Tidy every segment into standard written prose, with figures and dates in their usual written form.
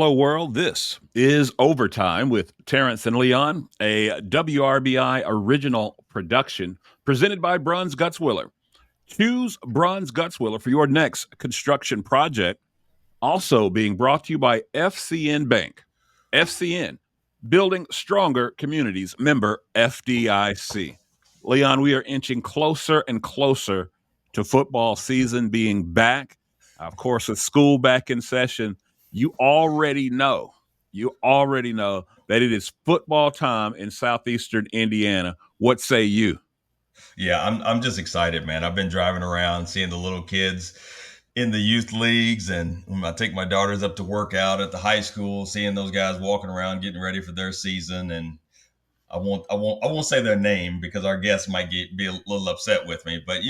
Hello, world. This is Overtime with Terrence and Leon, a WRBI original production presented by Bruns Gutzwiller. Choose Bruns Gutzwiller for your next construction project. Also being brought to you by FCN Bank. FCN, building stronger communities. Member FDIC. Leon, we are inching closer and closer to football season being back. Of course, with school back in session, you already know that it is football time in southeastern Indiana. What say you? Yeah, I'm just excited, man. I've been driving around seeing the little kids in the youth leagues, and when I take my daughters up to work out at the high school, seeing those guys walking around getting ready for their season. And I won't say their name because our guests might be a little upset with me. But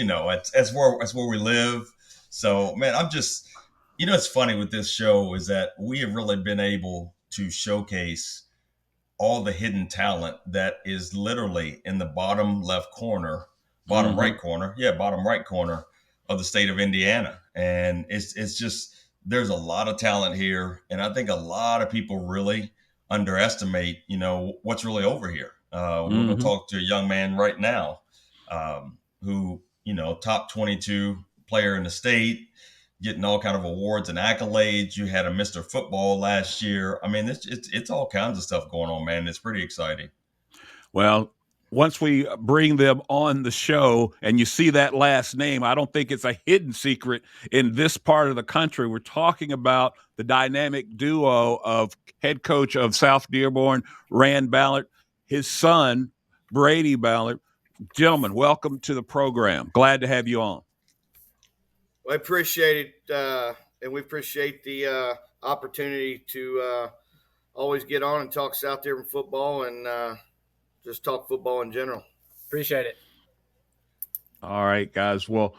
that's where we live. So, man, I'm just, it's funny with this show is that we have really been able to showcase all the hidden talent that is literally in the bottom Mm-hmm. right corner, yeah, bottom right corner of the state of Indiana. And it's just there's a lot of talent here, and I think a lot of people really underestimate, what's really over here. We're going to Mm-hmm. talk to a young man right now, who top 22 player in the state, getting all kind of awards and accolades. You had a Mr. Football last year. I mean, it's all kinds of stuff going on, man. It's pretty exciting. Well, once we bring them on the show and you see that last name, I don't think it's a hidden secret in this part of the country. We're talking about the dynamic duo of head coach of South Dearborn, Rand Ballart, his son, Brady Ballart. Gentlemen, welcome to the program. Glad to have you on. I appreciate it, and we appreciate the opportunity to always get on and talk South Dearborn football and just talk football in general. Appreciate it. All right, guys. Well,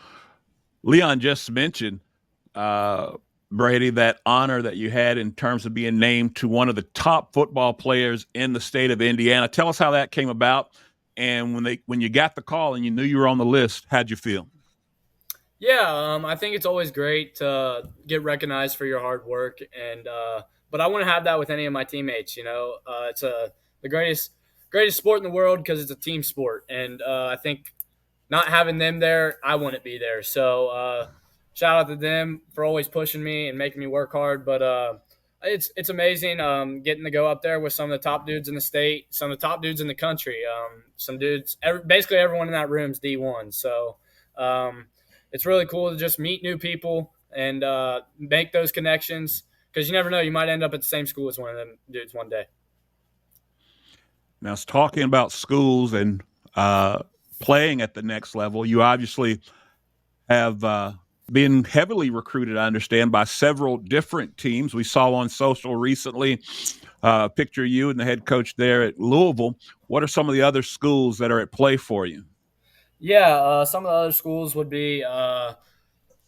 Leon just mentioned Brady, that honor that you had in terms of being named to one of the top football players in the state of Indiana. Tell us how that came about, and when you got the call and you knew you were on the list, how'd you feel? Yeah, I think it's always great to get recognized for your hard work, and but I want to have that with any of my teammates. It's the greatest sport in the world because it's a team sport, and I think not having them there, I wouldn't be there. So shout out to them for always pushing me and making me work hard. But it's amazing getting to go up there with some of the top dudes in the state, some of the top dudes in the country. Some dudes, basically everyone in that room is D1. So it's really cool to just meet new people and make those connections because you never know, you might end up at the same school as one of them dudes one day. Now, it's talking about schools and playing at the next level. You obviously have been heavily recruited, I understand, by several different teams. We saw on social recently a picture of you and the head coach there at Louisville. What are some of the other schools that are at play for you? Yeah, some of the other schools would be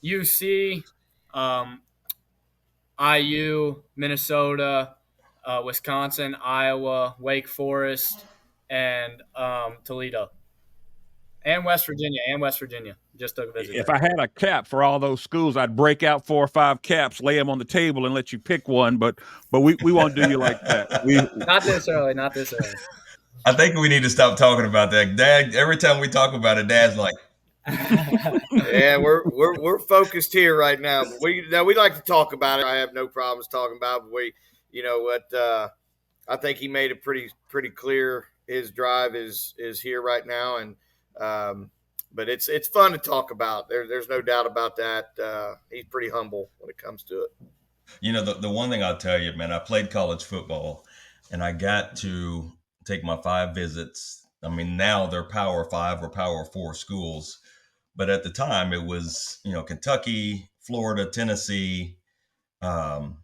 UC, um, IU, Minnesota, Wisconsin, Iowa, Wake Forest, and Toledo, and West Virginia. Just took a visit If there. I had a cap for all those schools, I'd break out 4 or 5 caps, lay them on the table, and let you pick one. But we won't do you like that. We Not this early. Not this early. I think we need to stop talking about that. Dad, every time we talk about it, Dad's like, Yeah, we're focused here right now, but we like to talk about it. I have no problems talking about it, but what I think he made it pretty clear. His drive is here right now, and but it's fun to talk about. There's no doubt about that. He's pretty humble when it comes to it. the one thing I'll tell you, man, I played college football and I got to take my 5 visits. I mean, now they're Power Five or Power Four schools, but at the time it was, Kentucky, Florida, Tennessee, um,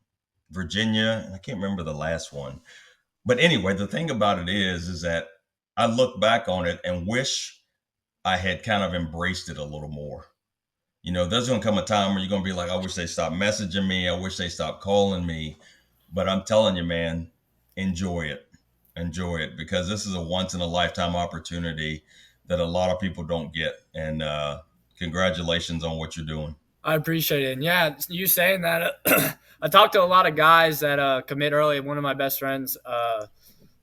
Virginia, and I can't remember the last one. But anyway, the thing about it is that I look back on it and wish I had kind of embraced it a little more. There's going to come a time where you're going to be like, I wish they stopped messaging me. I wish they stopped calling me. But I'm telling you, man, enjoy it. Enjoy it because this is a once in a lifetime opportunity that a lot of people don't get. And congratulations on what you're doing. I appreciate it. And yeah, you saying that, I talked to a lot of guys that commit early. One of my best friends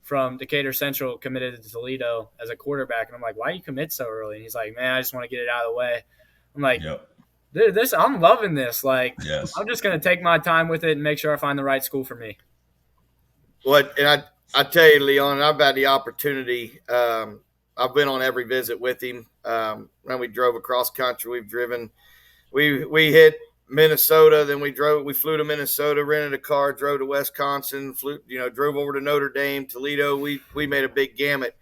from Decatur Central committed to Toledo as a quarterback. And I'm like, why you commit so early? And he's like, man, I just want to get it out of the way. I'm like, Yep. dude, I'm loving this. Like, Yes. I'm just going to take my time with it and make sure I find the right school for me. And I tell you, Leon, I've had the opportunity. I've been on every visit with him. When we drove across country, we've driven. We hit Minnesota, then we flew to Minnesota, rented a car, drove to Wisconsin, drove over to Notre Dame, Toledo. We made a big gamut.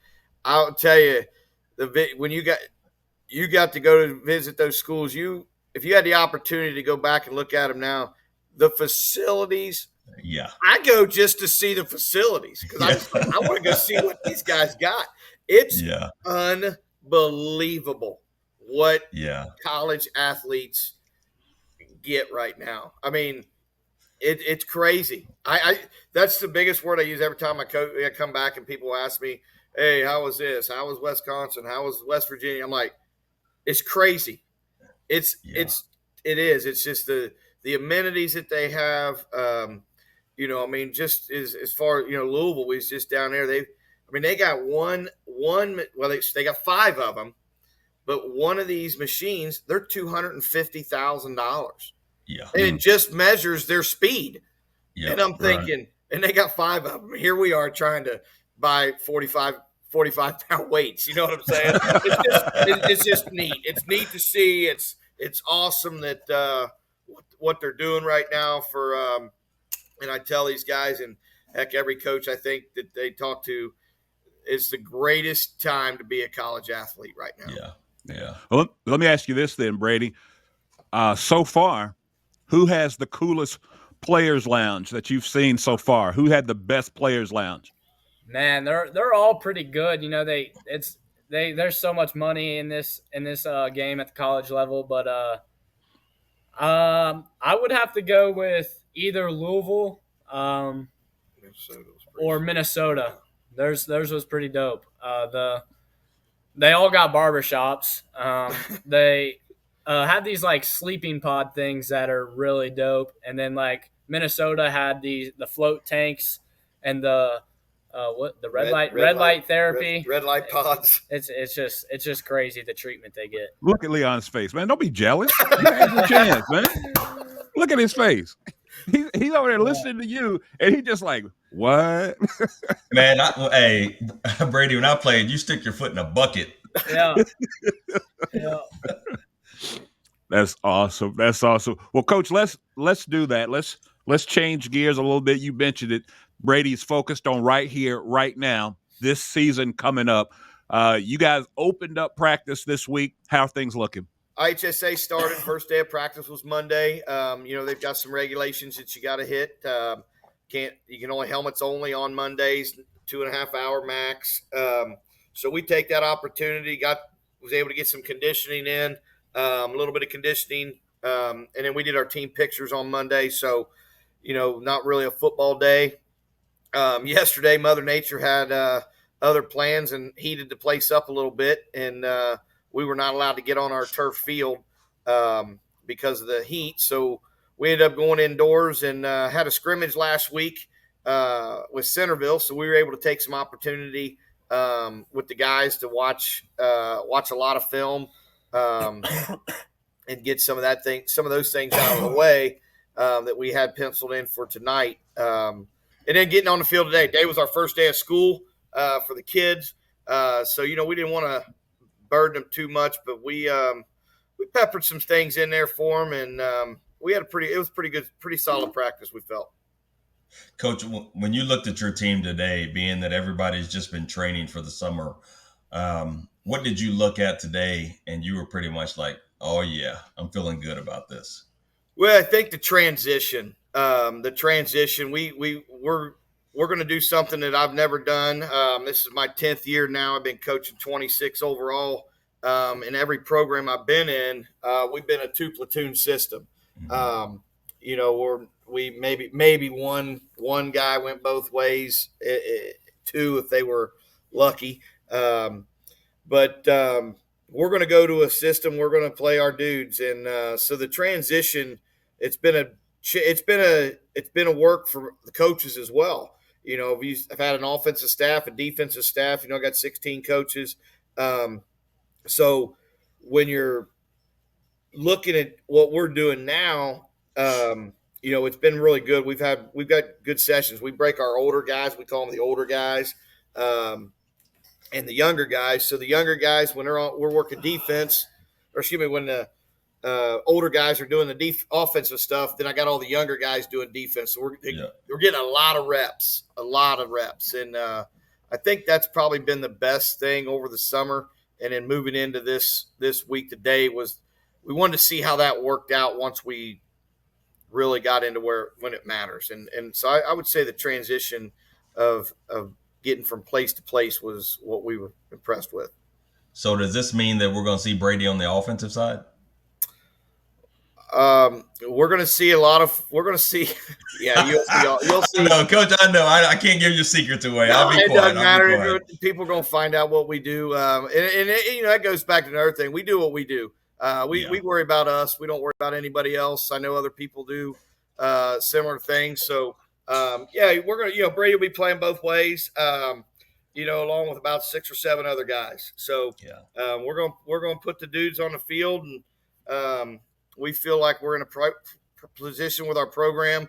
I'll tell you, when you got to go to visit those schools, if you had the opportunity to go back and look at them now, the facilities. Yeah. I go just to see the facilities because I want to go see what these guys got. It's unbelievable what college athletes get right now. I mean, it's crazy. That's the biggest word I use every time I come back and people ask me, "Hey, how was this? How was Wisconsin? How was West Virginia?" I'm like, it's crazy. It is. It's just the amenities that they have. I mean, just as far Louisville was just down there. They got one. Well, they got 5 of them, but one of these machines, they're $250,000. Yeah, and it just measures their speed. Yeah, and I'm thinking, and they got 5 of them. Here we are trying to buy 45-pound weights. You know what I'm saying? It's just neat. It's neat to see. It's awesome that what they're doing right now for. And I tell these guys, and heck, every coach I think that they talk to, it's the greatest time to be a college athlete right now. Yeah. Well, let me ask you this then, Brady. So far, who has the coolest players' lounge that you've seen so far? Who had the best players' lounge? Man, they're all pretty good. There's so much money in this game at the college level, but I would have to go with either Louisville or Minnesota. Theirs was pretty dope. They all got barbershops. They had these like sleeping pod things that are really dope, and then like Minnesota had the float tanks and the red light therapy, red light pods. It's just crazy the treatment they get. Look at Leon's face, man. Don't be jealous. You had your chance, man. Look at his face. He's over there listening to you, and he just like, what? Man, hey, Brady, when I played, you stick your foot in a bucket. Yeah. That's awesome. Well, Coach, let's do that. Let's change gears a little bit. You mentioned it. Brady's focused on right here, right now, this season coming up. You guys opened up practice this week. How are things looking? IHSA started. First day of practice was Monday. They've got some regulations that you got to hit. You can only helmets only on Mondays, 2.5 hour max. So we take that opportunity. Was able to get some conditioning in, a little bit of conditioning, and then we did our team pictures on Monday. So, not really a football day. Yesterday, Mother Nature had other plans and heated the place up a little bit, and we were not allowed to get on our turf field because of the heat. So we ended up going indoors and had a scrimmage last week with Centerville. So we were able to take some opportunity with the guys to watch a lot of film and get some of those things out of the way that we had penciled in for tonight. And then getting on the field today. Today was our first day of school for the kids. So, we didn't want to burden them too much, but we peppered some things in there for them, and it was pretty good, pretty solid practice, we felt. Coach, when you looked at your team today, being that everybody's just been training for the summer, what did you look at today and you were pretty much like, oh yeah, I'm feeling good about this? Well, I think the transition, we're going to do something that I've never done. This is my 10th year now. I've been coaching 26 overall. In every program I've been in, we've been a 2-platoon system. Mm-hmm. We maybe one guy went both ways, 2 if they were lucky. But we're going to go to a system. We're going to play our dudes, and so the transition, it's been a work for the coaches as well. I've had an offensive staff, a defensive staff. I got 16 coaches. So when you're looking at what we're doing now, it's been really good. We've got good sessions. We break our older guys. We call them the older guys. And the younger guys. So the younger guys, when we're working defense, or excuse me, when the older guys are doing the offensive stuff, then I got all the younger guys doing defense. So we're getting a lot of reps. And I think that's probably been the best thing over the summer. And then moving into this week today was we wanted to see how that worked out once we really got into when it matters. And so I would say the transition of getting from place to place was what we were impressed with. So does this mean that we're going to see Brady on the offensive side? We're going to see yeah, you'll see. No, Coach, I know. I can't give your secrets away. No, I'll be quiet. It doesn't matter. People are going to find out what we do. And that goes back to another thing. We do what we do. We worry about us. We don't worry about anybody else. I know other people do similar things. So, we're going to, Brady will be playing both ways, along with about 6 or 7 other guys. So we're going to put the dudes on the field, and we feel like we're in a position with our program.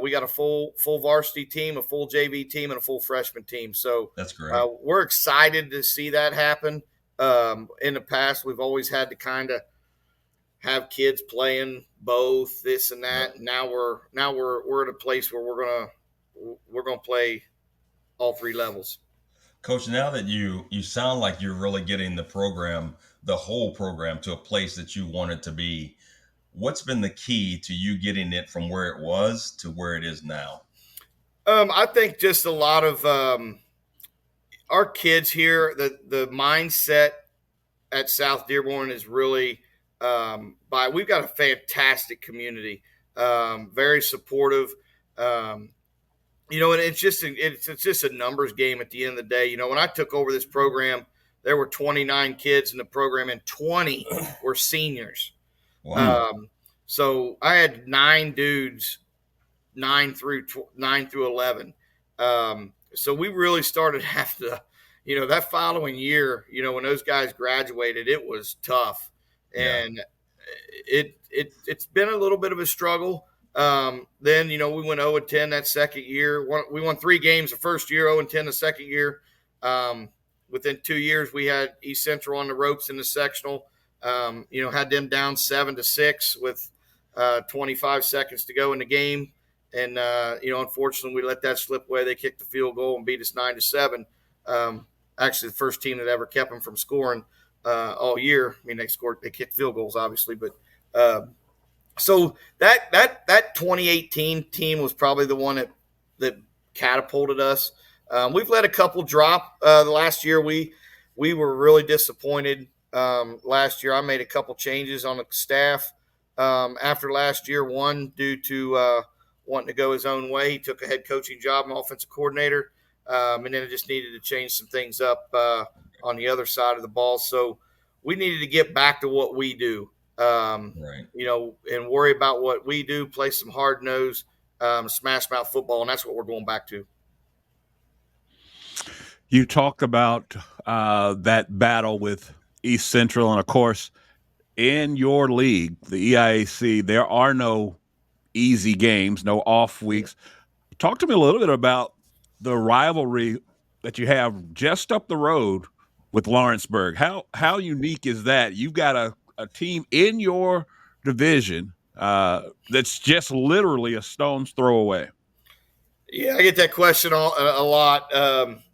We got a full varsity team, a full JV team, and a full freshman team. So that's great. We're excited to see that happen. In the past, we've always had to kind of have kids playing both this and that. Yep. Now we're at a place where we're gonna play all 3 levels. Coach, now that you sound like you're really getting the whole program to a place that you want it to be, what's been the key to you getting it from where it was to where it is now? I think just a lot of our kids here, the mindset at South Dearborn is really we've got a fantastic community, very supportive. And it's just a numbers game at the end of the day. When I took over this program, there were 29 kids in the program, and 20 were seniors. Wow. So I had 9 dudes, 9 through 11. So we really started having to, that following year, when those guys graduated, it was tough. And it's been a little bit of a struggle. Then, we went 0-10 that second year. We won 3 games the first year, 0-10 the second year. Within 2 years, we had East Central on the ropes in the sectional. Had them down 7-6 with 25 seconds to go in the game. And, unfortunately, we let that slip away. They kicked the field goal and beat us 9-7. Actually, the first team that ever kept them from scoring all year. I mean, they kicked field goals, obviously. But so that 2018 team was probably the one that catapulted us. We've let a couple drop. The last year, we were really disappointed. Last year, I made a couple changes on the staff after last year. One due to wanting to go his own way. He took a head coaching job and offensive coordinator, and then it just needed to change some things up on the other side of the ball. So we needed to get back to what we do, right. And worry about what we do, play some hard-nosed, smash-mouth football, and that's what we're going back to. You talked about that battle with East Central, and, of course, in your league, the EIAC, there are no easy games, no off weeks. Talk to me a little bit about the rivalry that you have just up the road with Lawrenceburg. How unique is that? You've got a team in your division that's just literally a stone's throw away. Yeah, I get that question a lot,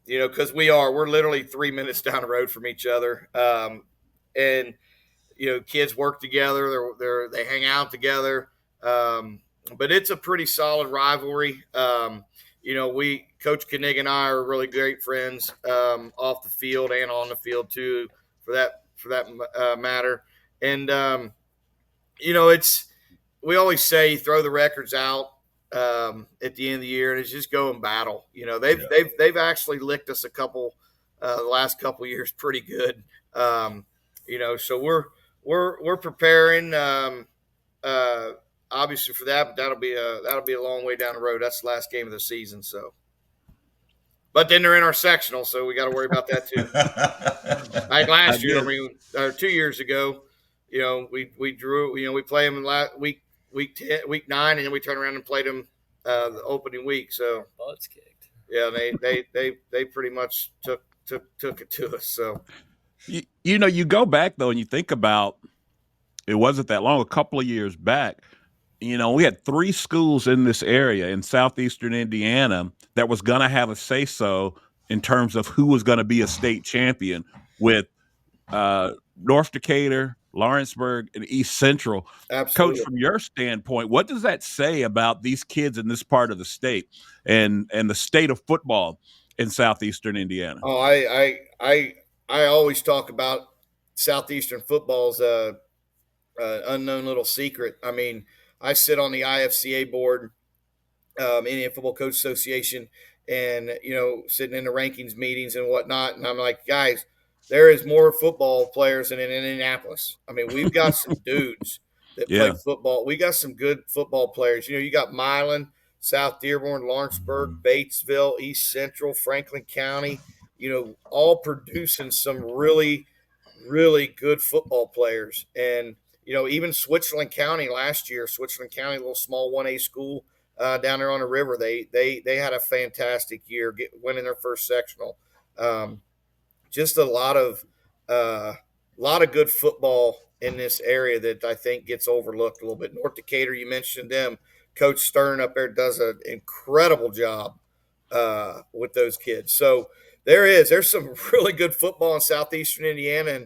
because we're literally 3 minutes down the road from each other. And kids work together, they hang out together. But it's a pretty solid rivalry. Coach Koenig and I are really great friends off the field and on the field too, for that matter. And we always say throw the records out at the end of the year, and it's just go and battle. They've actually licked us a couple the last couple years pretty good. So we're preparing. Uh, Obviously for that, but that'll be a long way down the road. That's the last game of the season. So, but then they're in our sectional, so we got to worry about that too. Like I last year, guess. or 2 years ago, we drew. We play them in last week 10, week 9, and then we turn around and played them the opening week. So Butts kicked. yeah, they pretty much took it to us. So You go back though and you think about it wasn't that long, a couple of years back. We had three schools in this area in southeastern Indiana that was going to have a say so in terms of who was going to be a state champion with North Decatur, Lawrenceburg, and East Central. Coach, absolutely. from your standpoint, what does that say about these kids in this part of the state and the state of football in southeastern Indiana? Oh, I always talk about southeastern football's unknown little secret. I mean, I sit on the IFCA board, Indian Football Coach Association, and sitting in the rankings meetings and whatnot. And I'm like, guys, there is more football players than in Indianapolis. I mean, we've got some dudes that play Yeah, football. We got some good football players. You got Milan, South Dearborn, Lawrenceburg, Batesville, East Central, Franklin County. All producing some really, really good football players. And even Switzerland County last year, Switzerland County, a little small 1A school down there on the river. They had a fantastic year, winning their first sectional. Just a lot of good football in this area that I think gets overlooked a little bit. North Decatur, you mentioned them. Coach Stern up there does an incredible job with those kids. So there's some really good football in southeastern Indiana,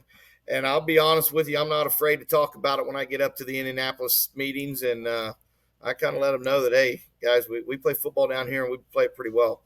and I'll be honest with you, I'm not afraid to talk about it when I get up to the Indianapolis meetings, and I kind of let them know that, hey guys, we play football down here and we play it pretty well.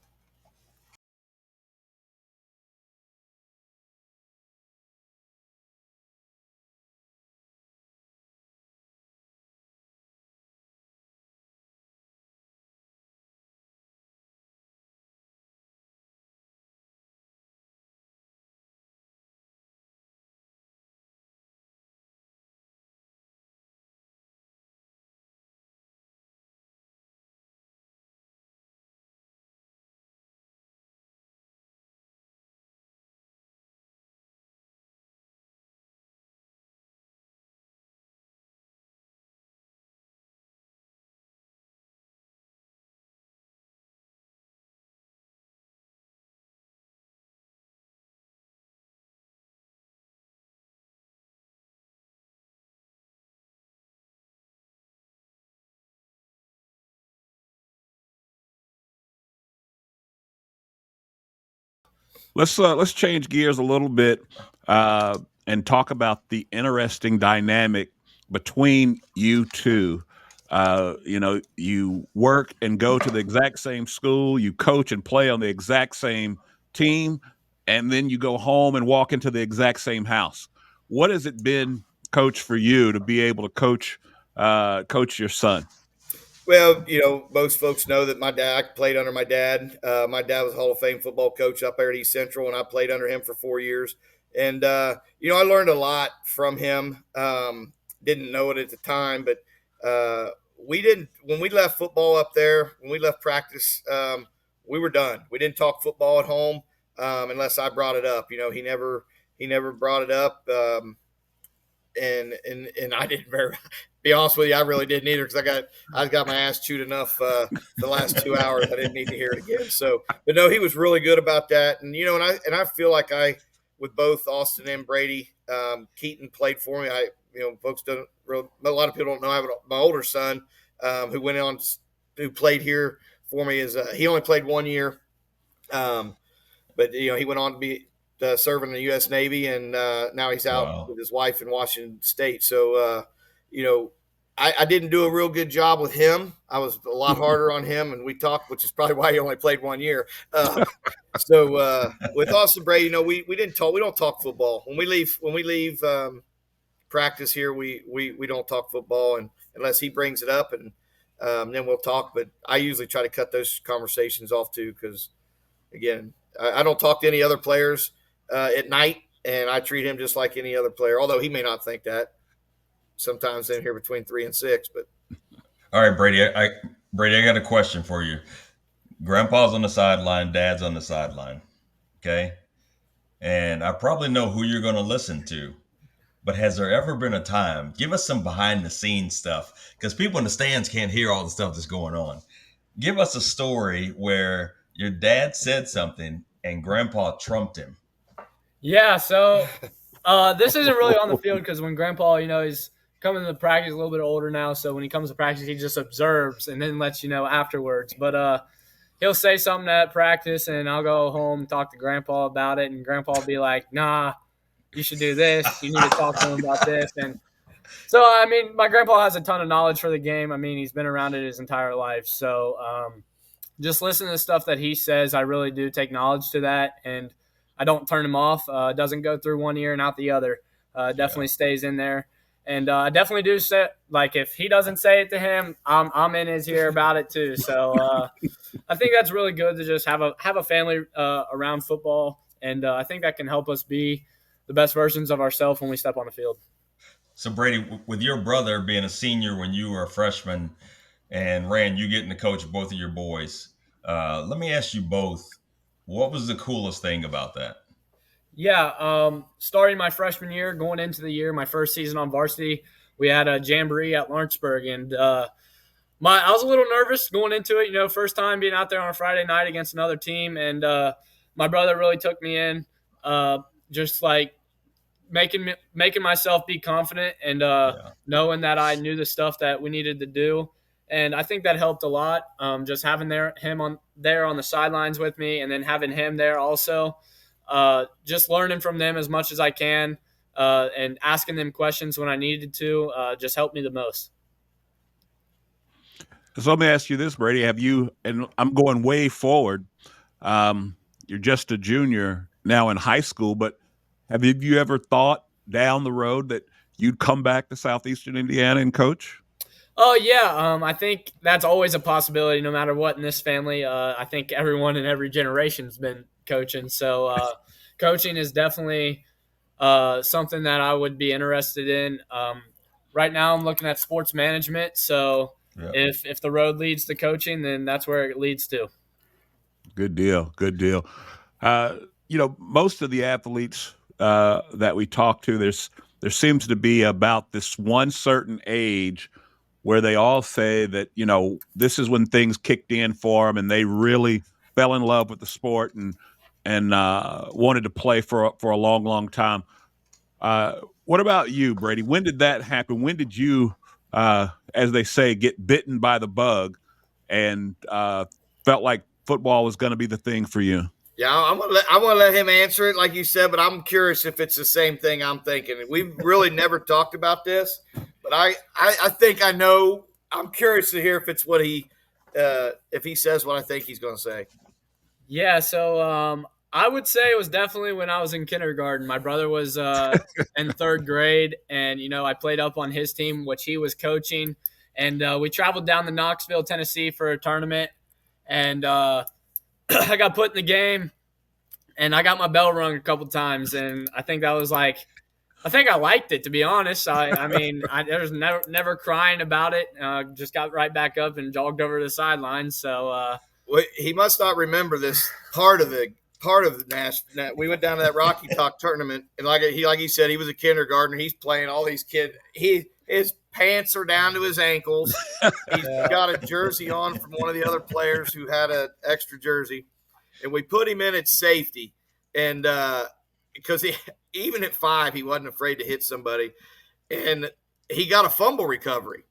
let's change gears a little bit uh, and talk about the interesting dynamic between you two. You work and go to the exact same school, you coach and play on the exact same team, and then you go home and walk into the exact same house. What has it been, Coach, for you to be able to coach your son? Well, most folks know that I played under my dad. My dad was a Hall of Fame football coach up there at East Central, and I played under him for 4 years. And I learned a lot from him. Didn't know it at the time, but we didn't. When we left football up there, when we left practice, we were done. We didn't talk football at home unless I brought it up. He never brought it up. And I didn't very be honest with you, I really didn't either because I got my ass chewed enough the last 2 hours. I didn't need to hear it again. So, but no, he was really good about that. And I feel like with both Austin and Brady, Keaton played for me. Folks don't real a lot of people don't know I have my older son who went on who played here for me he only played 1 year. But he went on to be serving in the U.S. Navy, and now he's out Wow. with his wife in Washington State. So, I didn't do a real good job with him. I was a lot harder on him, and we talked, which is probably why he only played 1 year. With Austin Bray, we didn't talk. We don't talk football when we leave. When we leave practice here, we don't talk football, and unless he brings it up, and then we'll talk. But I usually try to cut those conversations off too, because again, I don't talk to any other players at night. and I treat him just like any other player. Although he may not think that. Sometimes in here between 3 and 6, but All right, Brady. Brady, I got a question for you. Grandpa's on the sideline, Dad's on the sideline. Okay, and I probably know who you're going to listen to. But has there ever been a time? Give us some behind the scenes stuff, because people in the stands can't hear all the stuff that's going on. Give us a story where your dad said something and Grandpa trumped him. Yeah, so this isn't really on the field because when Grandpa, he's coming to practice a little bit older now. So when he comes to practice, he just observes and then lets you know afterwards. But he'll say something at practice, and I'll go home and talk to Grandpa about it, and Grandpa will be like, "Nah, you should do this. You need to talk to him about this." And so, I mean, my grandpa has a ton of knowledge for the game. I mean, he's been around it his entire life. So just listen to the stuff that he says. I really do take knowledge to that, and I don't turn him off. It doesn't go through one ear and out the other. Definitely stays in there. And I definitely do say, like, if he doesn't say it to him, I'm in his ear about it too. So I think that's really good to just have a family around football, and I think that can help us be the best versions of ourselves when we step on the field. So, Brady, with your brother being a senior when you were a freshman, and Rand, you getting to coach both of your boys, let me ask you both, what was the coolest thing about that? Yeah, starting my freshman year, going into the year, my first season on varsity, we had a jamboree at Lawrenceburg, and I was a little nervous going into it. First time being out there on a Friday night against another team, and my brother really took me in, just like making myself be confident and knowing that I knew the stuff that we needed to do. And I think that helped a lot. Just having him on the sidelines with me, and then having him there also. Just learning from them as much as I can, and asking them questions when I needed to, just helped me the most. So let me ask you this, Brady. Have you, and I'm going way forward, you're just a junior now in high school, but have you ever thought down the road that you'd come back to Southeastern Indiana and coach? Oh, yeah. I think that's always a possibility no matter what in this family. I think everyone in every generation has been coaching. So coaching is definitely something that I would be interested in. Right now I'm looking at sports management. So if the road leads to coaching, then that's where it leads to. Good deal. Good deal. Most of the athletes that we talk to, there seems to be about this one certain age where they all say that, this is when things kicked in for them and they really fell in love with the sport and wanted to play for a long, long time. What about you, Brady? When did that happen? When did you, as they say, get bitten by the bug and felt like football was going to be the thing for you? Yeah, I'm gonna let him answer it, like you said, but I'm curious if it's the same thing I'm thinking. We've really never talked about this, but I think I know. I'm curious to hear if it's what if he says what I think he's going to say. Yeah, so I would say it was definitely when I was in kindergarten. My brother was in third grade, and I played up on his team, which he was coaching, and we traveled down to Knoxville, Tennessee, for a tournament, and I got put in the game, and I got my bell rung a couple times, and I think that was I think I liked it, to be honest. I mean, there was never crying about it. Just got right back up and jogged over to the sidelines. So well, he must not remember this part of the national. We went down to that Rocky Talk tournament, and like he said, he was a kindergartner. He's playing all these kids. His pants are down to his ankles. He's got a jersey on from one of the other players who had an extra jersey, and we put him in at safety, and because even at 5, he wasn't afraid to hit somebody, and he got a fumble recovery,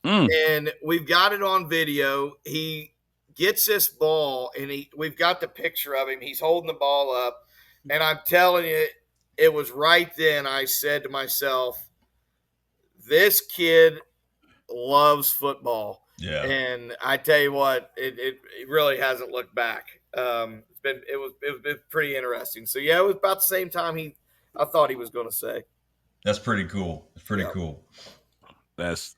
and we've got it on video. He gets this ball, and we've got the picture of him. He's holding the ball up, and I'm telling you, it was right then I said to myself, this kid loves football. Yeah. And I tell you what, it really hasn't looked back. It was pretty interesting. So yeah, it was about the same time I thought he was going to say. That's pretty cool. It's pretty cool. That's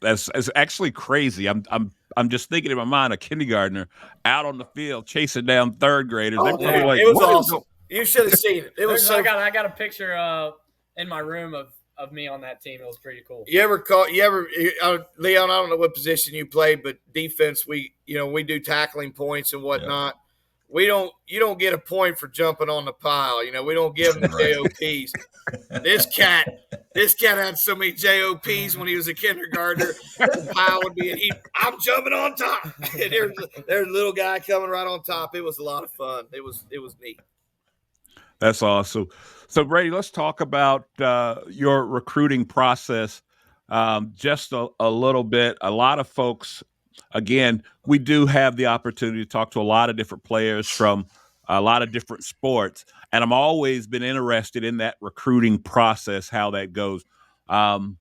actually crazy. I'm just thinking in my mind a kindergartner out on the field chasing down third graders. They're probably like, it was awesome. You should have seen it. It was so. I got a picture in my room of me on that team. It was pretty cool. You ever Leon? I don't know what position you played, but defense, we do tackling points and whatnot. Yeah. You don't get a point for jumping on the pile. We don't give them the JOPs. This cat had so many JOPs when he was a kindergartner. The pile would be, I'm jumping on top. And there's a little guy coming right on top. It was a lot of fun. It was neat. That's awesome. So, Brady, let's talk about your recruiting process just a little bit. A lot of folks, again, we do have the opportunity to talk to a lot of different players from a lot of different sports, and I'm always been interested in that recruiting process, how that goes. Of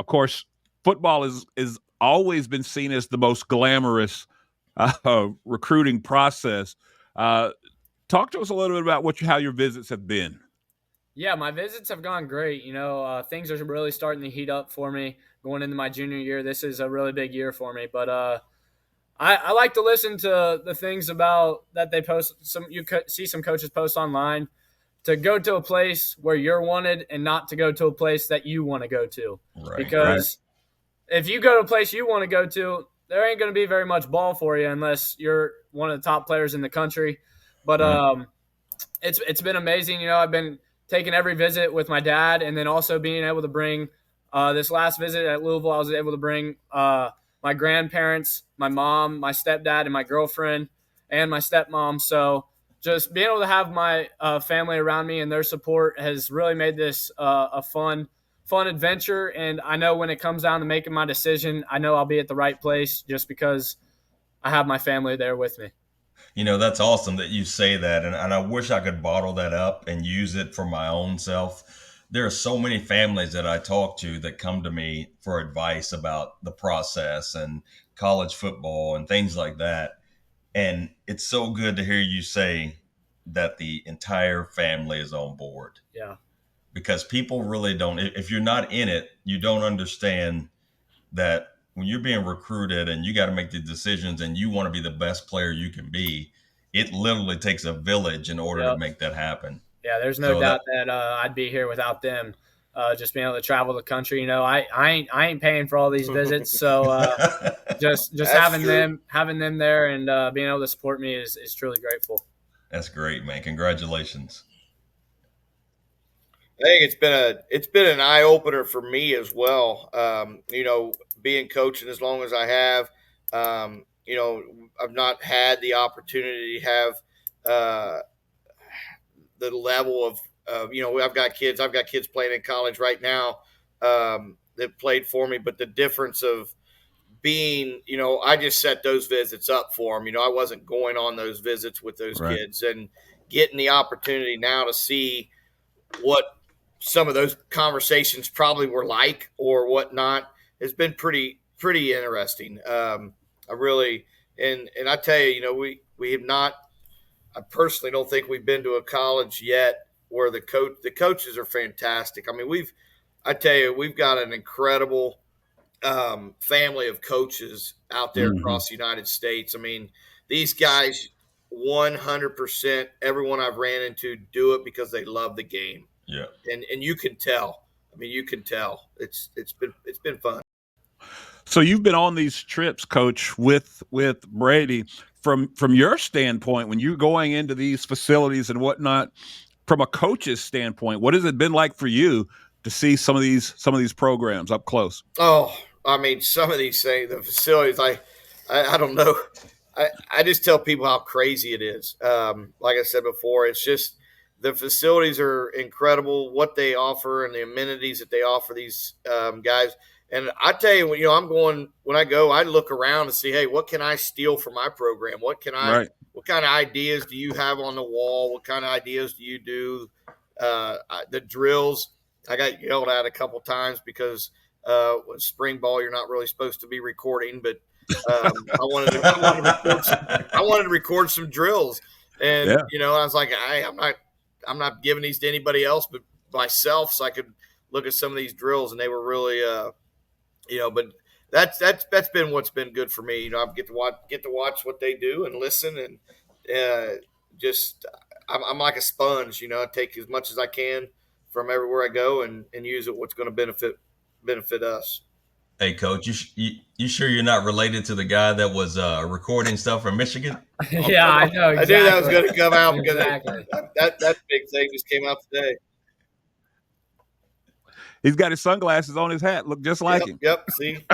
course, football is always been seen as the most glamorous recruiting process. Talk to us a little bit about how your visits have been. Yeah, my visits have gone great. Things are really starting to heat up for me going into my junior year. This is a really big year for me, but I like to listen to the things about that they post. You see some coaches post online to go to a place where you're wanted and not to go to a place that you want to go to. Right, because if you go to a place you want to go to, there ain't going to be very much ball for you unless you're one of the top players in the country. But it's been amazing. I've been taking every visit with my dad, and then also being able to bring this last visit at Louisville, I was able to bring my grandparents, my mom, my stepdad, and my girlfriend, and my stepmom. So just being able to have my family around me and their support has really made this a fun adventure. And I know when it comes down to making my decision, I know I'll be at the right place just because I have my family there with me. That's awesome that you say that. And I wish I could bottle that up and use it for my own self. There are so many families that I talk to that come to me for advice about the process and college football and things like that. And it's so good to hear you say that the entire family is on board. Yeah. Because people really don't, if you're not in it, you don't understand that when you're being recruited and you got to make the decisions and you want to be the best player you can be, it literally takes a village in order to make that happen. Yeah, there's no doubt that I'd be here without them. Just being able to travel the country, I ain't paying for all these visits, so just having them there and being able to support me is truly grateful. That's great, man. Congratulations. I think it's been an eye opener for me as well. Being coaching as long as I have, I've not had the opportunity to have the level of I've got kids playing in college right now that played for me, but the difference of being, I just set those visits up for them. I wasn't going on those visits with those kids, and getting the opportunity now to see what some of those conversations probably were like or whatnot has been pretty interesting. I really, and I tell you, we have not, I personally don't think we've been to a college yet where the coaches are fantastic. I mean, we've got an incredible family of coaches out there across the United States. I mean, these guys, 100%, everyone I've ran into do it because they love the game. Yeah. And you can tell. I mean, you can tell. It's been fun. So you've been on these trips, Coach, with Brady. From your standpoint, when you're going into these facilities and whatnot, from a coach's standpoint, what has it been like for you to see some of these programs up close? Oh, I mean, some of these things, the facilities, I don't know. I just tell people how crazy it is. Like I said before, it's just the facilities are incredible, what they offer and the amenities that they offer these guys. And I tell you, when I go, I look around and see, hey, what can I steal from my program? What kind of ideas do you have on the wall? What kind of ideas do you do? The drills, I got yelled at a couple times because with spring ball, you're not really supposed to be recording, but I wanted to record some drills. And, I was like, I'm not giving these to anybody else but myself, so I could look at some of these drills, and they were really, but that's been what's been good for me. I get to watch what they do and listen, and I'm like a sponge. I take as much as I can from everywhere I go and use it what's going to benefit us. Hey, coach, you sure you're not related to the guy that was recording stuff from Michigan? Yeah, I know I knew that was exactly. going to come out because Exactly. that big thing just came out today. He's got his sunglasses on his hat. Look just like him. Yep. See.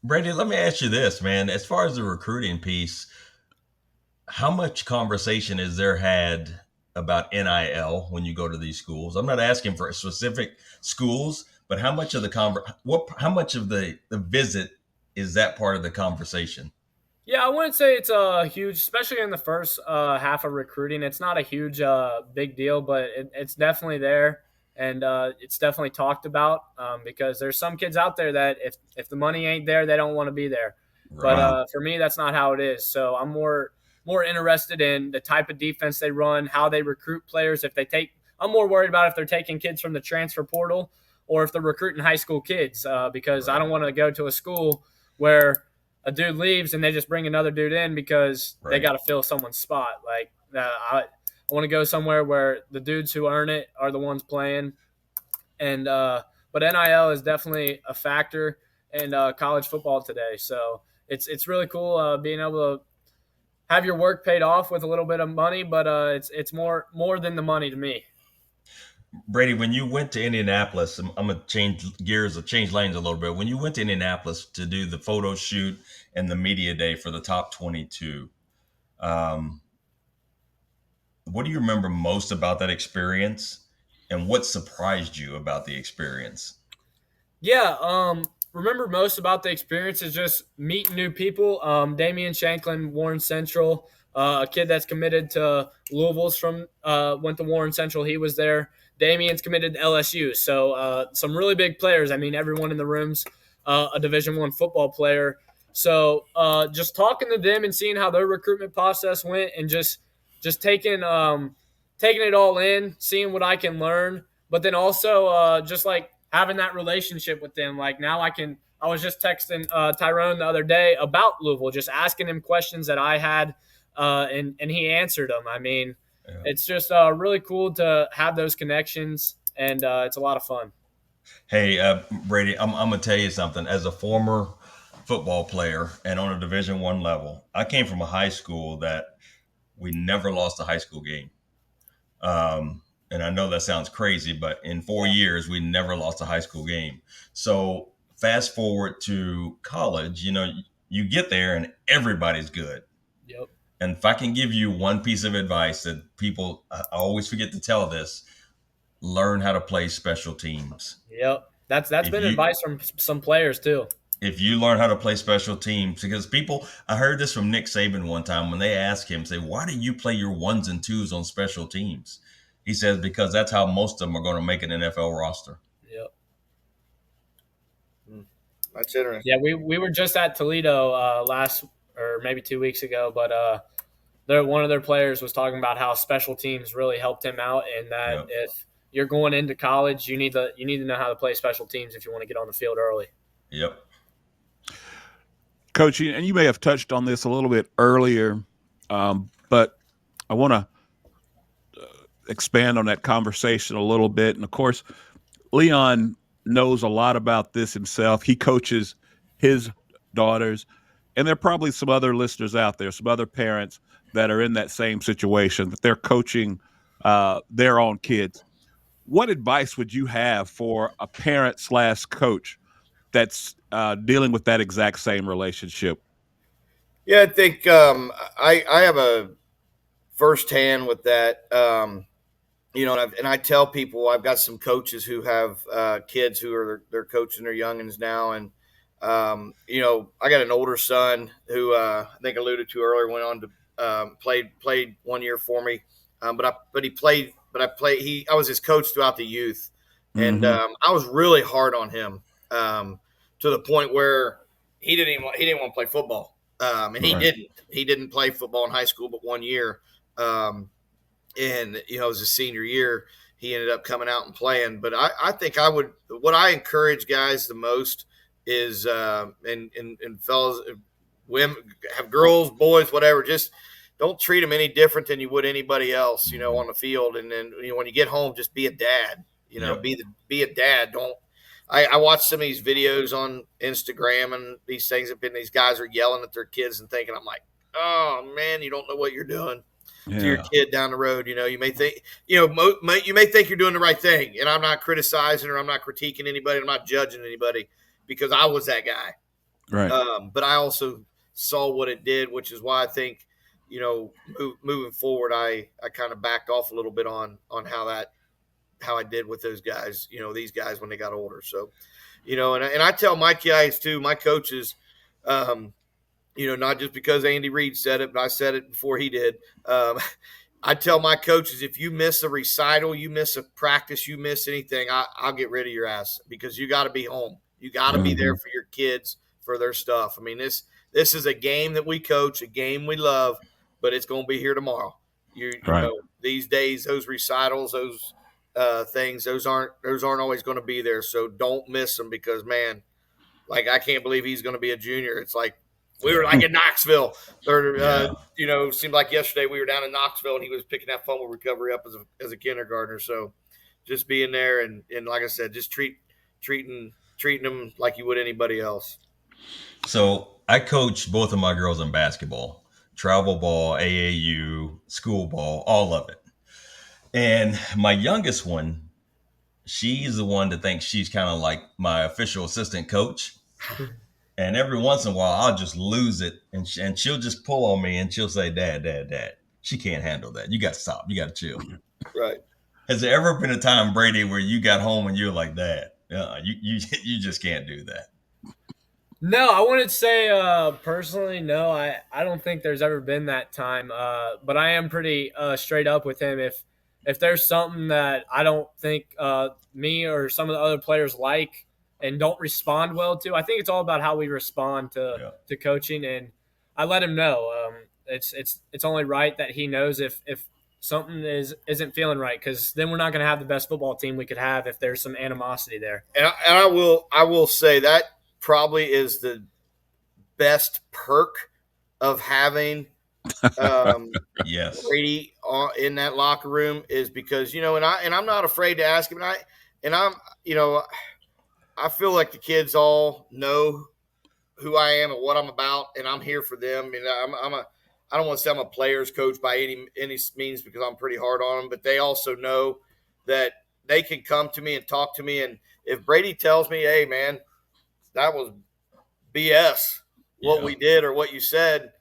Brady, let me ask you this, man. As far as the recruiting piece, how much conversation is there had about NIL when you go to these schools? I'm not asking for specific schools, but how much of how much of the visit is that part of the conversation? Yeah, I wouldn't say it's huge, especially in the first half of recruiting. It's not a huge, big deal, but it's definitely there, and it's definitely talked about because there's some kids out there that if the money ain't there, they don't want to be there. But Right. for me, that's not how it is. So I'm more interested in the type of defense they run, how they recruit players. I'm more worried about if they're taking kids from the transfer portal or if they're recruiting high school kids because I Right. don't want to go to a school where a dude leaves and they just bring another dude in because they Right. got to fill someone's spot. Like I want to go somewhere where the dudes who earn it are the ones playing. And but NIL is definitely a factor in college football today. So it's really cool being able to have your work paid off with a little bit of money, but it's more than the money to me. Brady, when you went to Indianapolis, I'm gonna change gears or change lanes a little bit. When you went to Indianapolis to do the photo shoot and the media day for the top 22, um, what do you remember most about that experience, and what surprised you about the experience? Yeah, remember most about the experience is just meeting new people. Damian Shanklin, Warren Central, a kid that's committed to Louisville's from went to Warren Central. He was there. Damian's committed to LSU. So some really big players. I mean, everyone in the room's a Division I football player. So just talking to them and seeing how their recruitment process went, and just taking it all in, seeing what I can learn, but then also just like having that relationship with them. Like now I was just texting Tyrone the other day about Louisville, just asking him questions that I had, and he answered them. I mean, Yeah. it's just really cool to have those connections, and it's a lot of fun. Hey, Brady, I'm gonna tell you something. As a former football player and on a Division I level, I came from a high school that we never lost a high school game. And I know that sounds crazy, but in 4 years, we never lost a high school game. So fast forward to college, you get there and everybody's good. Yep. And if I can give you one piece of advice that people, I always forget to tell this, learn how to play special teams. Yep. That's If been you advice from some players too. if you learn how to play special teams, because people, I heard this from Nick Saban one time when they asked him, say, why do you play your ones and twos on special teams? He says, because that's how most of them are going to make an NFL roster. Yep. That's interesting. Yeah, we were just at Toledo last or maybe 2 weeks ago, but one of their players was talking about how special teams really helped him out, and that Yep. if you're going into college, you need to know how to play special teams if you want to get on the field early. Yep. Coach, and you may have touched on this a little bit earlier, but I want to expand on that conversation a little bit. And of course, Leon knows a lot about this himself. He coaches his daughters, and there are probably some other listeners out there, some other parents that are in that same situation, that they're coaching their own kids. what advice would you have for a parent slash coach that's dealing with that exact same relationship? Yeah, I think I have a firsthand with that. And I tell people I've got some coaches who have kids who are they're coaching their youngins now, and I got an older son who I think I alluded to earlier went on to played 1 year for me, I was his coach throughout the youth, and Mm-hmm. I was really hard on him to the point where he didn't want to play football, and Right. he didn't play football in high school but 1 year. And it was his senior year. He ended up coming out and playing. But I think what I encourage guys the most is, and fellas, women, have girls, boys, whatever, just don't treat them any different than you would anybody else, on the field. And then, when you get home, just be a dad, Yep. be a dad. I watch some of these videos on Instagram and these things have been, these guys are yelling at their kids and thinking, I'm like, oh man, you don't know what you're doing to your Yeah. kid down the road. You may think, you may think you're doing the right thing, and I'm not criticizing or I'm not critiquing anybody. I'm not judging anybody because I was that guy. Right. But I also saw what it did, which is why I think, moving forward, I kind of backed off a little bit on how I did with those guys, these guys when they got older. So, and I tell my guys too, my coaches, not just because Andy Reid said it, but I said it before he did. I tell my coaches, if you miss a recital, you miss a practice, you miss anything, I'll get rid of your ass because you got to be home. You got to be there Mhm. for your kids, for their stuff. I mean, this is a game that we coach, a game we love, but it's going to be here tomorrow. Right. These days, those recitals, those things, those aren't always going to be there. So don't miss them because, man, like I can't believe he's going to be a junior. It's like we were Yeah. like in Knoxville. Or, Yeah. seemed like yesterday we were down in Knoxville and he was picking that fumble recovery up as a kindergartner. So just being there and like I said, just treating them like you would anybody else. So I coach both of my girls in basketball, travel ball, AAU, school ball, all of it. And my youngest one, she's the one that thinks she's kind of like my official assistant coach. And every once in a while, I'll just lose it, and she'll just pull on me, and she'll say, "Dad, Dad, Dad." She can't handle that. You got to stop. You got to chill. Right. Has there ever been a time, Brady, where you got home and you're like, "Dad, you just can't do that." No, I wouldn't say personally. No, I don't think there's ever been that time. But I am pretty straight up with him. If there's something that I don't think me or some of the other players like and don't respond well to, I think it's all about how we respond Yeah. to coaching. And I let him know. It's only right that he knows if something isn't feeling right, because then we're not going to have the best football team we could have if there's some animosity there. And I will say that probably is the best perk of having Yes. Brady in that locker room is because and I'm not afraid to ask him, and I'm I feel like the kids all know who I am and what I'm about, and I'm here for them. And I don't want to say I'm a player's coach by any means because I'm pretty hard on them, but they also know that they can come to me and talk to me, and if Brady tells me, "Hey, man, that was BS," what Yeah. we did or what you said,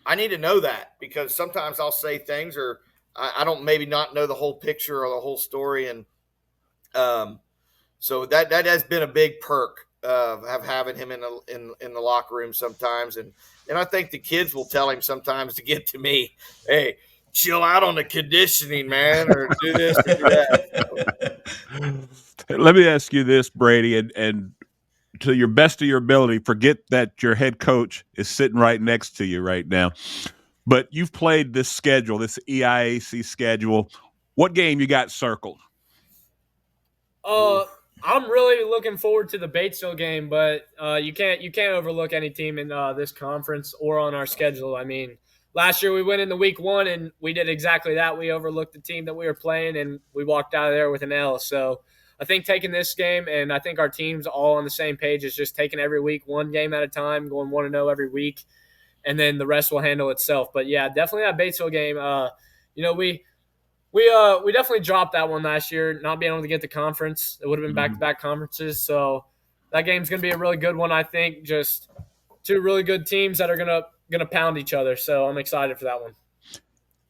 I need to know that because sometimes I'll say things or I don't maybe not know the whole picture or the whole story, and so that has been a big perk of having him in the locker room sometimes, and I think the kids will tell him sometimes to get to me, hey, chill out on the conditioning, man, or do this or do that. So, Let me ask you this, Brady, and to your best of your ability, forget that your head coach is sitting right next to you right now. But you've played this schedule, this EIAC schedule. What game you got circled? Uh, I'm really looking forward to the Batesville game, but you can't overlook any team in this conference or on our schedule. I mean, last year we went into week one and we did exactly that. We overlooked the team that we were playing and we walked out of there with an L. So I think taking this game, and I think our team's all on the same page, is just taking every week one game at a time, going 1-0 every week, and then the rest will handle itself. But yeah, definitely that Batesville game. We We definitely dropped that one last year, not being able to get the conference. It would have been back-to-back conferences, so that game's going to be a really good one, I think. Just two really good teams that are gonna pound each other. So I'm excited for that one.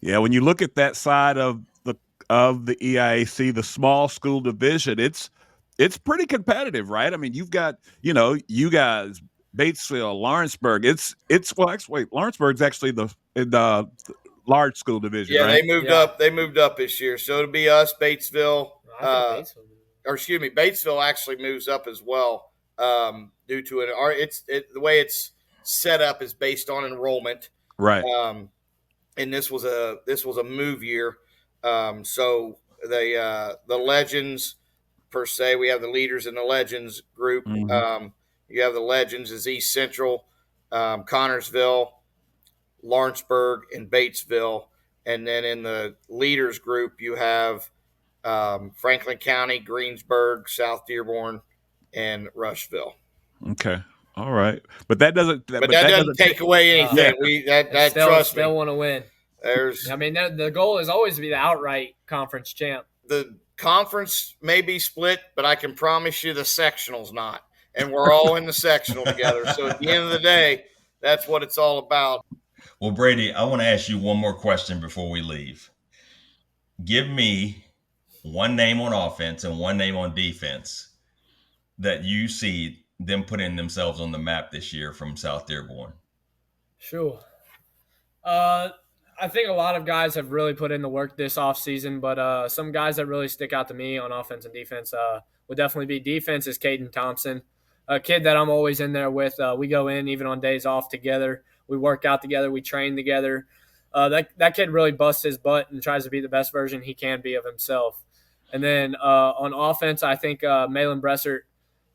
Yeah, when you look at that side of the EIAC, the small school division, it's pretty competitive, right? I mean, you've got you guys, Batesville, Lawrenceburg. It's well, actually, Lawrenceburg's actually the large school division, Yeah, right? they moved up. They moved up this year, so it'll be us, Batesville. Or excuse me, Batesville actually moves up as well due to the way it's set up is based on enrollment, Right. And this was a move year, so the legends per se. We have the leaders in the legends group. Mm-hmm. You have the legends is East Central, Connorsville, Lawrenceburg, and Batesville, and then in the leaders group you have Franklin County, Greensburg, South Dearborn, and Rushville. Okay. All right. But that doesn't. But that doesn't take away anything. Trust me. Still want to win. I mean, the goal is always to be the outright conference champ. The conference may be split, but I can promise you the sectional's not. And we're all in the sectional together. So at the end of the day, that's what it's all about. Well, Brady, I want to ask you one more question before we leave. Give me one name on offense and one name on defense that you see them putting themselves on the map this year from South Dearborn. Sure. I think a lot of guys have really put in the work this offseason, but some guys that really stick out to me on offense and defense would definitely be defense is Caden Thompson, a kid that I'm always in there with. We go in even on days off together. We work out together. We train together. That kid really busts his butt and tries to be the best version he can be of himself. And then on offense, I think Malin Bressert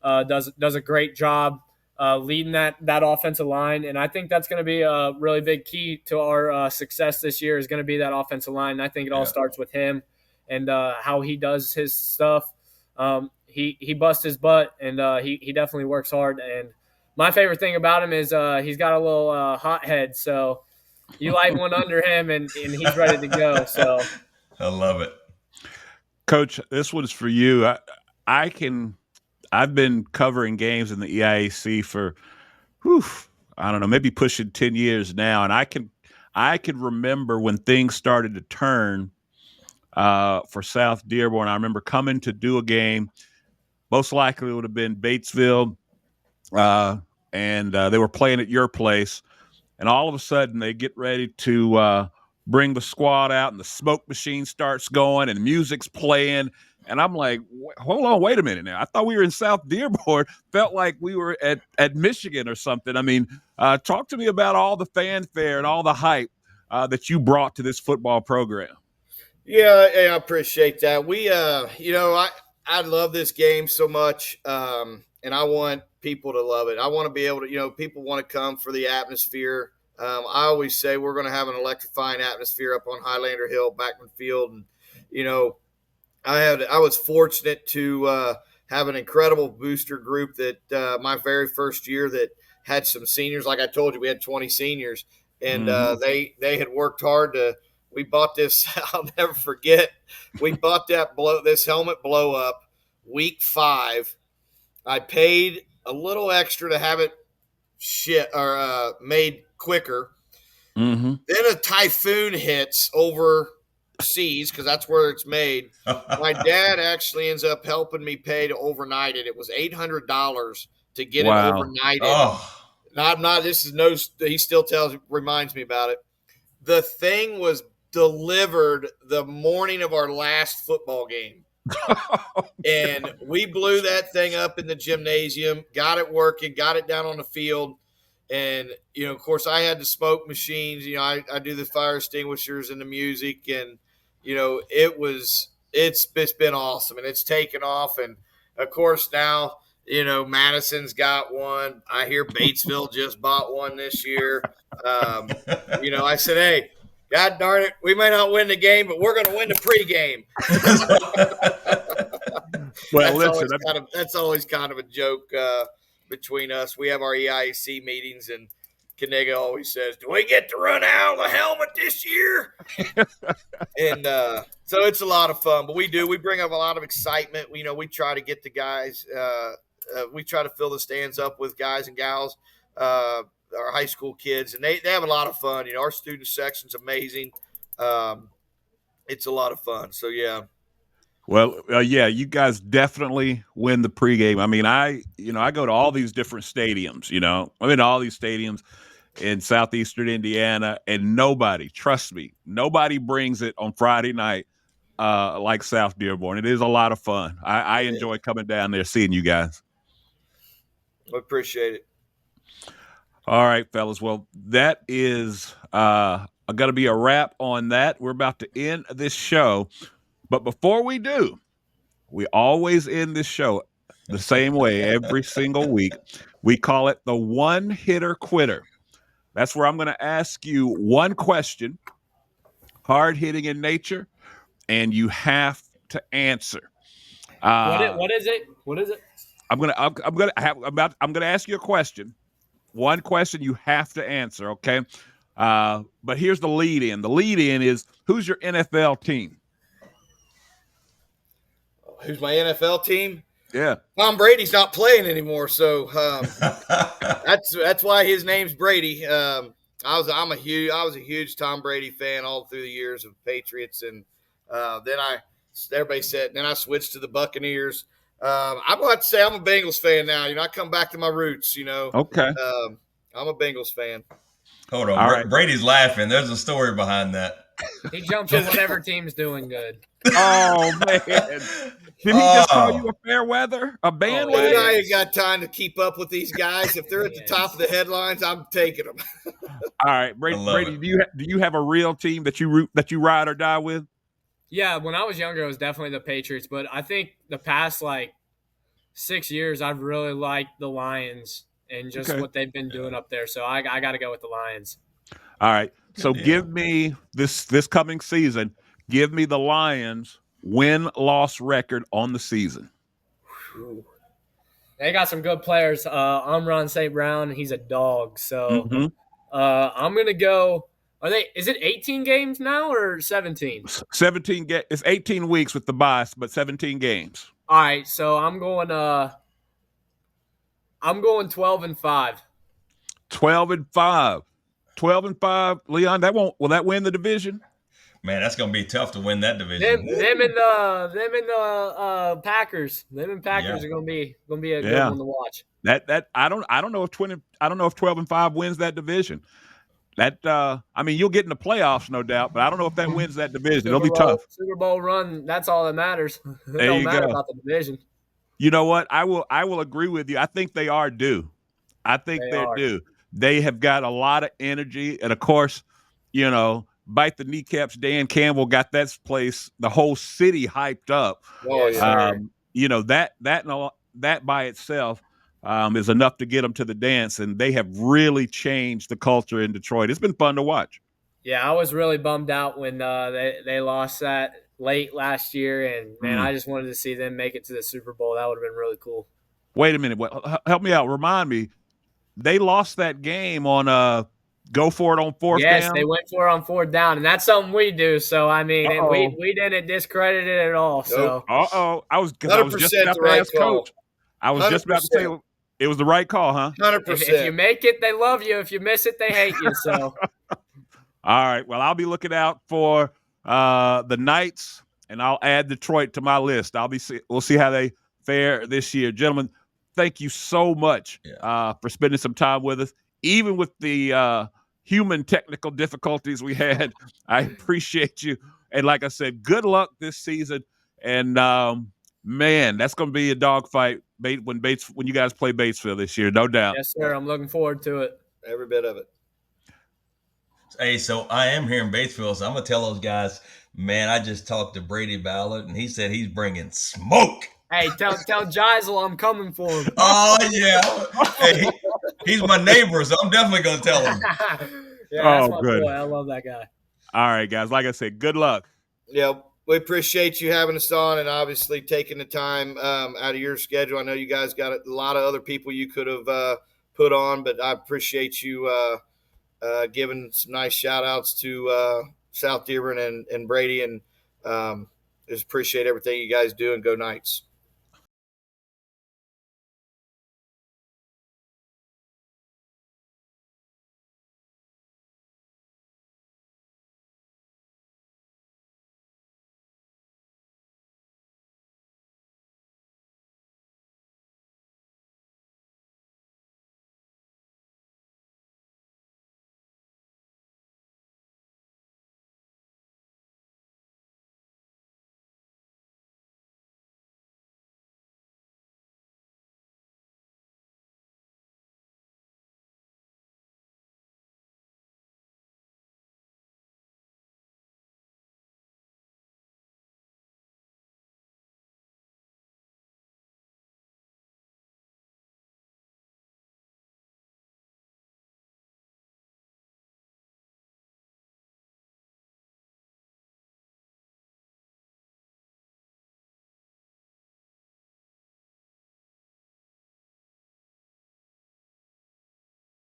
does a great job leading that offensive line. And I think that's going to be a really big key to our success this year is going to be that offensive line. And I think it all starts with him and how he does his stuff. He busts his butt, and he definitely works hard. And my favorite thing about him is he's got a little hot head. So you light one under him, and he's ready to go. So I love it. Coach, this one's for you. I've been covering games in the EIAC for, I don't know, maybe pushing 10 years now. And I can remember when things started to turn for South Dearborn. I remember coming to do a game, most likely it would have been Batesville, and they were playing at your place. And all of a sudden they get ready to bring the squad out, and the smoke machine starts going and music's playing. And I'm like, hold on, wait a minute now. I thought we were in South Dearborn. Felt like we were at Michigan or something. I mean, talk to me about all the fanfare and all the hype that you brought to this football program. Yeah, I appreciate that. We, I love this game so much, and I want people to love it. I want to be able to, people want to come for the atmosphere. I always say we're going to have an electrifying atmosphere up on Highlander Hill, Backman Field, and I was fortunate to have an incredible booster group that my very first year that had some seniors. Like I told you, we had 20 seniors, and they had worked hard to. We bought this. I'll never forget. We bought this helmet blow up week 5. I paid a little extra to have it made quicker. Mm-hmm. Then a typhoon hits overseas because that's where it's made. My dad actually ends up helping me pay to overnight it. It was $800 to get it overnighted. Oh. I'm not. This is no. He still reminds me about it. The thing was delivered the morning of our last football game. And we blew that thing up in the gymnasium, got it working, got it down on the field. And, of course, I had the smoke machines. I do the fire extinguishers and the music. And, it's been awesome. And it's taken off. And, of course, now, Madison's got one. I hear Batesville just bought one this year. I said, hey, God darn it, we may not win the game, but we're going to win the pregame. Well, that's always kind of a joke between us. We have our EIAC meetings, and Kanega always says, "Do we get to run out of the helmet this year?" And so it's a lot of fun. But we bring up a lot of excitement. We try to get the guys. We try to fill the stands up with guys and gals, our high school kids, and they have a lot of fun. Our student section's amazing. It's a lot of fun. So yeah. Well, yeah, you guys definitely win the pregame. I mean, I go to all these different stadiums. I'm in all these stadiums in southeastern Indiana, and trust me, nobody brings it on Friday night like South Dearborn. It is a lot of fun. I enjoy coming down there, seeing you guys. I appreciate it. All right, fellas. Well, that is going to be a wrap on that. We're about to end this show. But before we do, we always end this show the same way every single week. We call it the one-hitter quitter. That's where I'm going to ask you one question, hard-hitting in nature, and you have to answer. What is it? What is it? I'm going to ask you a question. One question you have to answer, okay? But here's the lead in. The lead in is, who's your NFL team? Who's my NFL team? Yeah. Tom Brady's not playing anymore, so that's why his name's Brady. I was a huge Tom Brady fan all through the years of Patriots, and then I switched to the Buccaneers. I'm going to say I'm a Bengals fan now. I come back to my roots. Okay. I'm a Bengals fan. Hold on, Right. Brady's laughing. There's a story behind that. He jumps on whatever team's doing good. Oh man! Did he just call you a fair weather? A bandwagon? I ain't got time to keep up with these guys. If they're at the top of the headlines, I'm taking them. All right, Brady. Do you have a real team that you ride or die with? Yeah, when I was younger, it was definitely the Patriots. But I think the past 6 years, I've really liked the Lions and just what they've been doing up there. So I got to go with the Lions. All right. So give me this coming season. Give me the Lions win-loss record on the season. Ooh. They got some good players. Amon St. Brown, he's a dog. So I'm gonna go. Is it 18 games now or 17? 17. It's 18 weeks with the bye, but 17 games. All right. So I'm going 12-5. 12-5. 12-5. Leon, will that win the division? Man, that's gonna be tough to win that division. Them and the Packers. Them and Packers are gonna be a good one to watch. That I don't know if 12-5 wins that division. You'll get in the playoffs, no doubt, but I don't know if that wins that division. It'll be tough. Super Bowl run, that's all that matters. It there don't you matter go. about the division. You know what? I will agree with you. I think they are due. I think they're due. They have got a lot of energy, and of course, bite the kneecaps. Dan Campbell got that place, the whole city hyped up. Oh yeah. That by itself is enough to get them to the dance, and they have really changed the culture in Detroit. It's been fun to watch. Yeah, I was really bummed out when they lost that late last year, and man, I just wanted to see them make it to the Super Bowl. That would have been really cool. Wait a minute. Help me out. Remind me. They lost that game on go for it on fourth down. Yes, they went for it on fourth down, and that's something we do. So and we didn't discredit it at all. So I was just about to ask Coach. I was just about to say it was the right call, huh? 100%. If you make it, they love you. If you miss it, they hate you. So all right. Well, I'll be looking out for the Knights, and I'll add Detroit to my list. We'll see how they fare this year, gentlemen. Thank you so much for spending some time with us, even with the human technical difficulties we had. I appreciate you, and like I said, good luck this season. And man, that's going to be a dogfight when you guys play Batesville this year, no doubt. Yes, sir. I'm looking forward to it. Every bit of it. Hey, so I am here in Batesville, so I'm gonna tell those guys, man, I just talked to Brady Ballart, and he said he's bringing smoke. Hey, tell Geisel I'm coming for him. Oh yeah, hey, he's my neighbor, so I'm definitely gonna tell him. That's my boy. I love that guy. All right, guys. Like I said, good luck. Yeah, we appreciate you having us on, and obviously taking the time out of your schedule. I know you guys got a lot of other people you could have put on, but I appreciate you giving some nice shout outs to South Dearborn and Brady, and just appreciate everything you guys do, and go Knights.